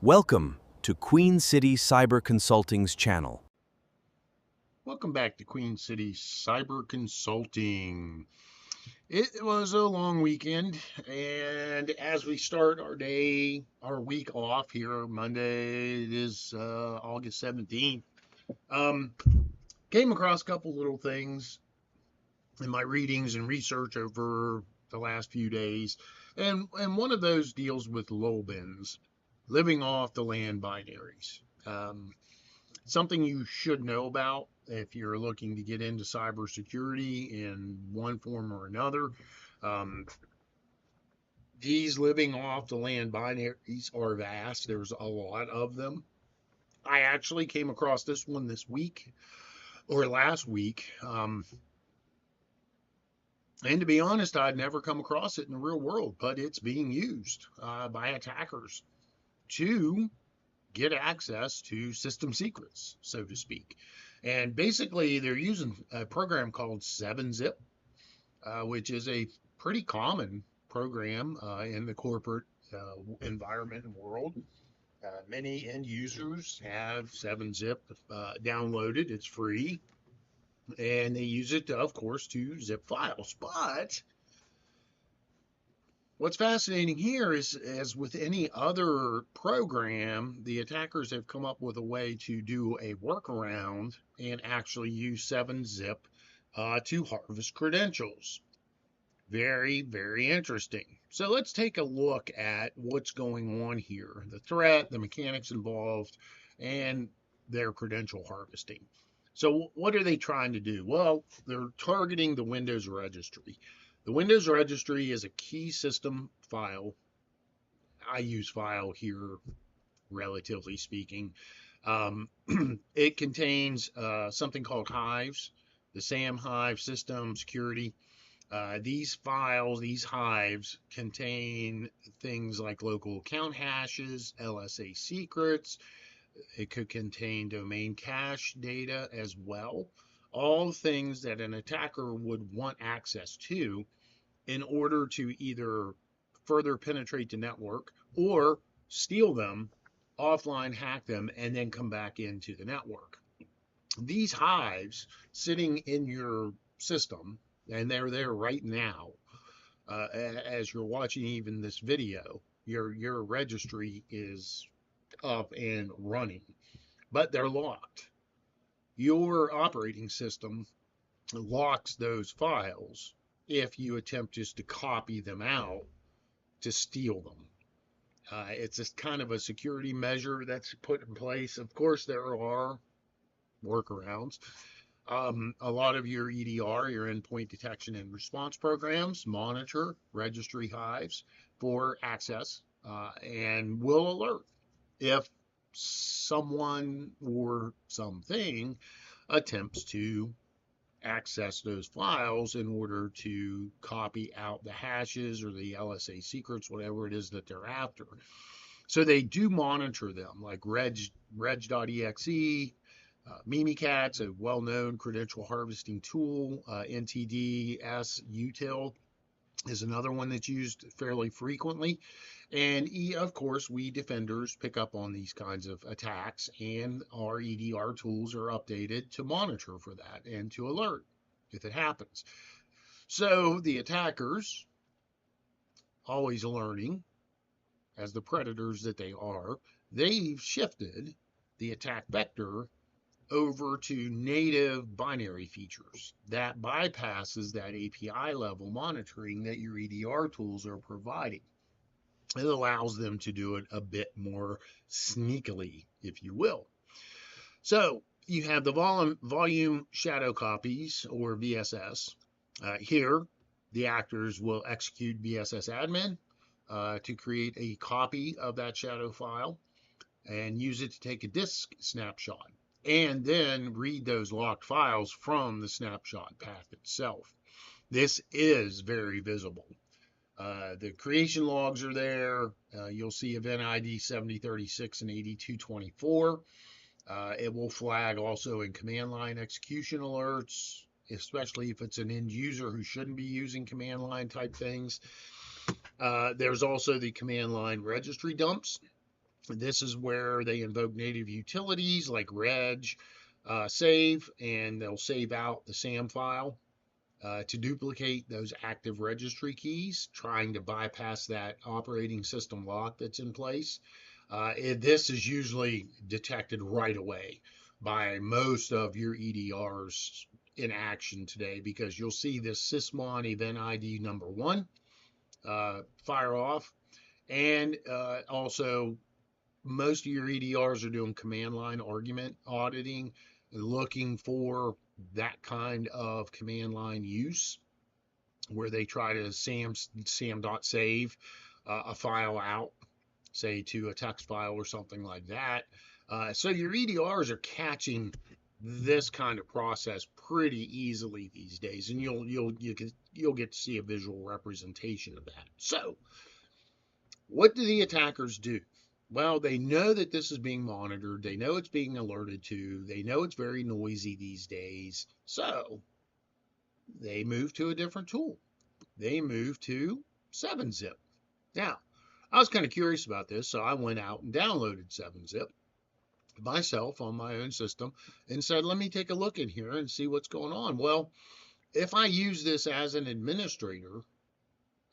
Welcome to Queen City Cyber Consulting's channel. Welcome back to Queen City Cyber Consulting. It was a long weekend, and as we start our week off here, Monday, it is August 17th, um, came across a couple little things in my readings and research over the last few days, and one of those deals with LOLBins, living off the land binaries. Something you should know about if you're looking to get into cybersecurity in one form or another. Um, these living off the land binaries are vast. There's a lot of them. I actually came across this one this week or last week. And to be honest, I'd never come across it in the real world, but it's being used by attackers to get access to system secrets, so to speak. And basically, they're using a program called 7-Zip, which is a pretty common program in the corporate environment and world. Many end users have 7-Zip downloaded. It's free. And they use it, of course, to zip files. But what's fascinating here is, as with any other program, the attackers have come up with a way to do a workaround and actually use 7-Zip to harvest credentials. Very, very interesting. So let's take a look at what's going on here, the threat, the mechanics involved, and their credential harvesting. So what are they trying to do? Well, they're targeting the Windows registry. The Windows registry is a key system file. I use file here, relatively speaking. It contains something called hives, the SAM hive, system security. These files, these hives, contain things like local account hashes, LSA secrets. It could contain domain cache data as well. All things that an attacker would want access to in order to either further penetrate the network or steal them, offline hack them, and then come back into the network. These hives sitting in your system, and they're there right now, as you're watching even this video, your registry is up and running, but they're locked. Your operating system locks those files if you attempt just to copy them out to steal them. It's just kind of a security measure that's put in place. Of course, there are workarounds. A lot of your EDR, your endpoint detection and response programs, monitor registry hives for access and will alert if someone or something attempts to access those files in order to copy out the hashes or the LSA secrets, whatever it is that they're after. So they do monitor them, like reg.exe, Mimikatz, a well-known credential harvesting tool. NTDS util is another one that's used fairly frequently. And of course, we defenders pick up on these kinds of attacks, and our EDR tools are updated to monitor for that and to alert if it happens. So the attackers, always learning as the predators that they are, they've shifted the attack vector over to native binary features that bypasses that API level monitoring that your EDR tools are providing. It allows them to do it a bit more sneakily, if you will. So you have the volume shadow copies, or VSS. Here, the actors will execute VSS admin to create a copy of that shadow file and use it to take a disk snapshot, and then read those locked files from the snapshot path itself. This is very visible. The creation logs are there. You'll see event ID 7036 and 8224. It will flag also in command line execution alerts, especially if it's an end user who shouldn't be using command line type things. There's also the command line registry dumps. This is where they invoke native utilities like reg, save, and they'll save out the SAM file to duplicate those active registry keys, trying to bypass that operating system lock that's in place. This is usually detected right away by most of your EDRs in action today, because you'll see this sysmon event ID number 1 fire off, and also most of your EDRs are doing command line argument auditing, looking for that kind of command line use where they try to sam.save a file out, say to a text file or something like that. So your EDRs are catching this kind of process pretty easily these days, and you'll get to see a visual representation of that. So, what do the attackers do? Well, they know that this is being monitored. They know it's being alerted to. They know it's very noisy these days. So they move to a different tool. They move to 7-Zip. Now, I was kind of curious about this, so I went out and downloaded 7-Zip myself on my own system and said, let me take a look in here and see what's going on. Well, if I use this as an administrator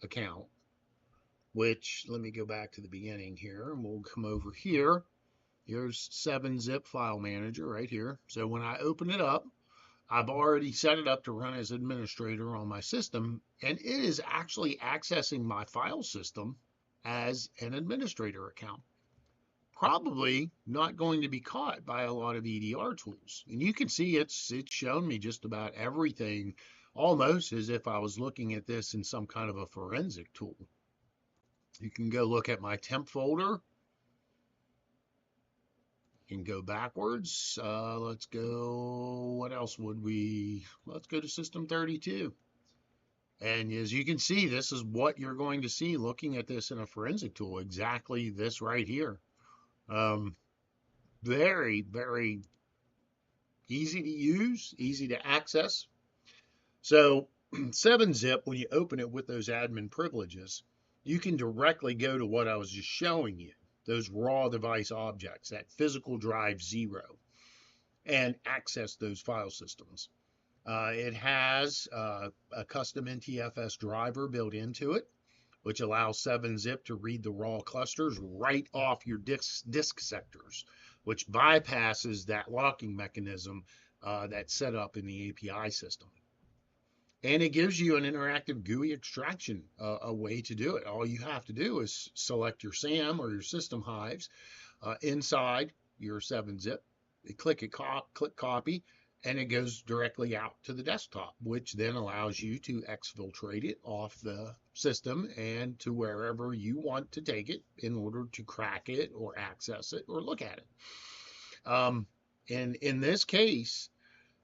account, which let me go back to the beginning here and we'll come over here. Here's 7-Zip file manager right here. So when I open it up, I've already set it up to run as administrator on my system, and it is actually accessing my file system as an administrator account. Probably not going to be caught by a lot of EDR tools. And you can see it's shown me just about everything, almost as if I was looking at this in some kind of a forensic tool. You can go look at my temp folder. You can go backwards. Let's go, what else would we, let's go to system 32. And as you can see, this is what you're going to see looking at this in a forensic tool, exactly this right here. Very, very easy to use, easy to access. So 7-Zip, when you open it with those admin privileges, you can directly go to what I was just showing you, those raw device objects, that physical drive 0, and access those file systems. It has a custom NTFS driver built into it, which allows 7-Zip to read the raw clusters right off your disk sectors, which bypasses that locking mechanism that's set up in the API system. And it gives you an interactive GUI extraction, a way to do it. All you have to do is select your SAM or your system hives inside your 7-Zip. You click copy, and it goes directly out to the desktop, which then allows you to exfiltrate it off the system and to wherever you want to take it in order to crack it or access it or look at it. And in this case,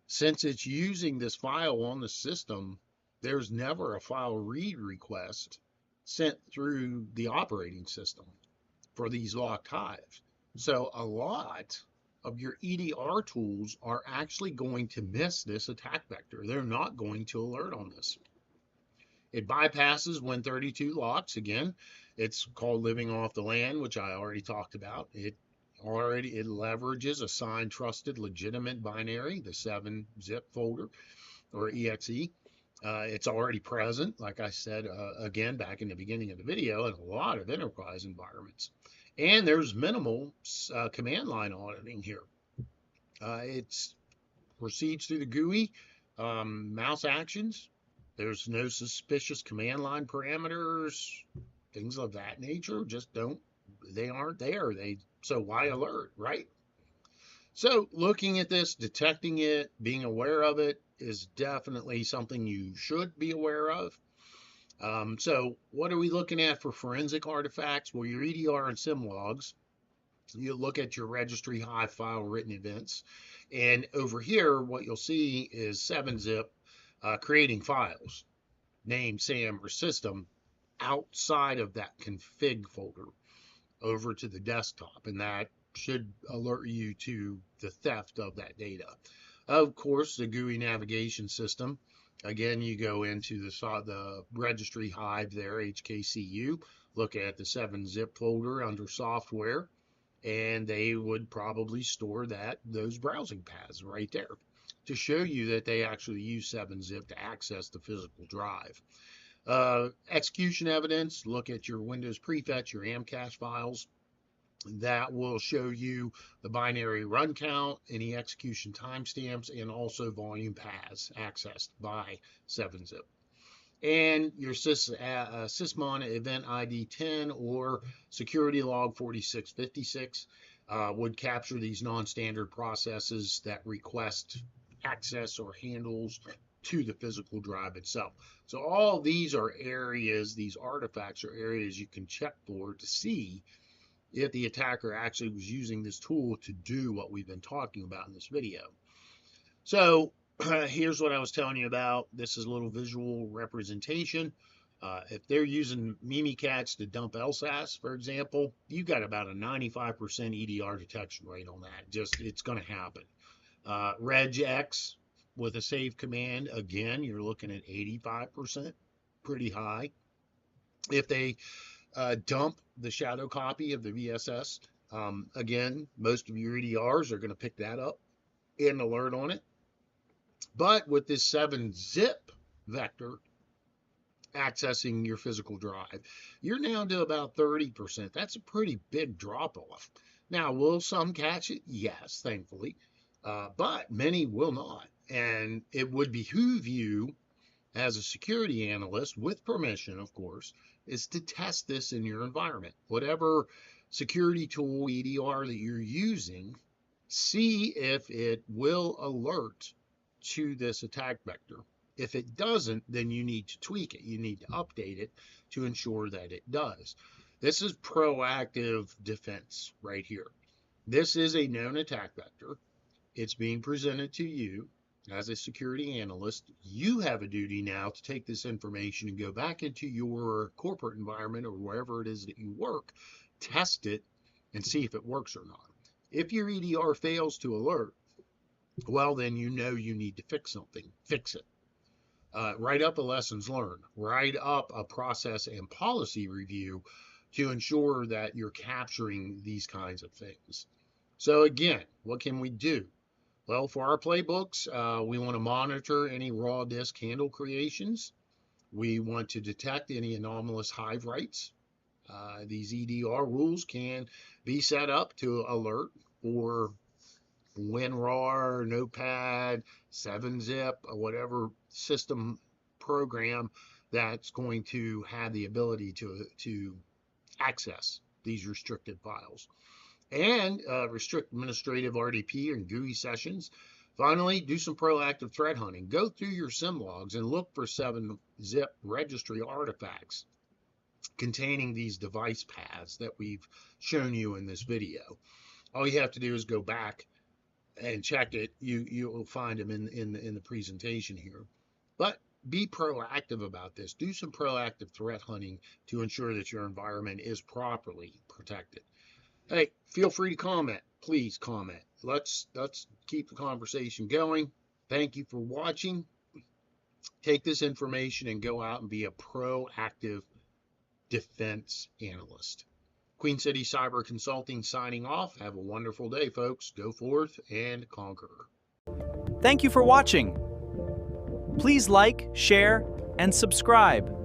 since it's using this file on the system, there's never a file read request sent through the operating system for these locked hives. So a lot of your EDR tools are actually going to miss this attack vector. They're not going to alert on this. It bypasses Win32 locks. Again, it's called living off the land, which I already talked about. It leverages a signed, trusted, legitimate binary, the 7-Zip folder or exe. It's already present, like I said, again, back in the beginning of the video, in a lot of enterprise environments. And there's minimal command line auditing here. It proceeds through the GUI, mouse actions. There's no suspicious command line parameters, things of that nature. Just they aren't there. So why alert, right? So looking at this, detecting it, being aware of it is definitely something you should be aware of. So what are we looking at for forensic artifacts? Well, your EDR and SIM logs. You look at your registry hive file written events. And over here, what you'll see is 7-Zip creating files, name, SAM, or system, outside of that config folder over to the desktop. And that should alert you to the theft of that data. Of course, the GUI navigation system. Again, you go into the registry hive there, HKCU, look at the 7-Zip folder under software. and they would probably store those browsing paths right there to show you that they actually use 7-zip to access the physical drive. Execution evidence, look at your Windows prefetch, your amcache files. That will show you the binary run count, any execution timestamps, and also volume paths accessed by 7-zip. And your sysmon event ID 10 or security log 4656 would capture these non-standard processes that request access or handles to the physical drive itself. So all these are areas, these artifacts are areas you can check for to see if the attacker actually was using this tool to do what we've been talking about in this video. So here's what I was telling you about. This is a little visual representation. If they're using Mimikatz to dump LSAS, for example, you got about a 95% EDR detection rate on that. Just, it's going to happen. Regex with a save command, again, you're looking at 85%, pretty high. If they dump the shadow copy of the VSS, again, most of your EDRs are going to pick that up and alert on it. But with this 7-zip vector accessing your physical drive, you're down to about 30%. That's a pretty big drop off. Now, will some catch it? Yes, thankfully, but many will not. And it would behoove you as a security analyst, with permission, of course, is to test this in your environment. Whatever security tool, EDR that you're using, see if it will alert to this attack vector. If it doesn't, then you need to tweak it. You need to update it to ensure that it does. This is proactive defense right here. This is a known attack vector. It's being presented to you as a security analyst. You have a duty now to take this information and go back into your corporate environment or wherever it is that you work, test it, and see if it works or not. If your EDR fails to alert, well, then you know you need to fix something. Fix it. Write up a lessons learned. Write up a process and policy review to ensure that you're capturing these kinds of things. So again, what can we do? Well, for our playbooks, we want to monitor any raw disk handle creations. We want to detect any anomalous hive writes. These EDR rules can be set up to alert for WinRAR, Notepad, 7-zip, or whatever system program that's going to have the ability to access these restricted files. And restrict administrative RDP and GUI sessions. Finally, do some proactive threat hunting. Go through your SIM logs and look for 7-zip registry artifacts containing these device paths that we've shown you in this video. All you have to do is go back and check it. You'll find them in the presentation here. But be proactive about this. Do some proactive threat hunting to ensure that your environment is properly protected. Hey, feel free to comment. Please comment. Let's keep the conversation going. Thank you for watching. Take this information and go out and be a proactive defense analyst. Queen City Cyber Consulting signing off. Have a wonderful day, folks. Go forth and conquer. Thank you for watching. Please like, share, and subscribe.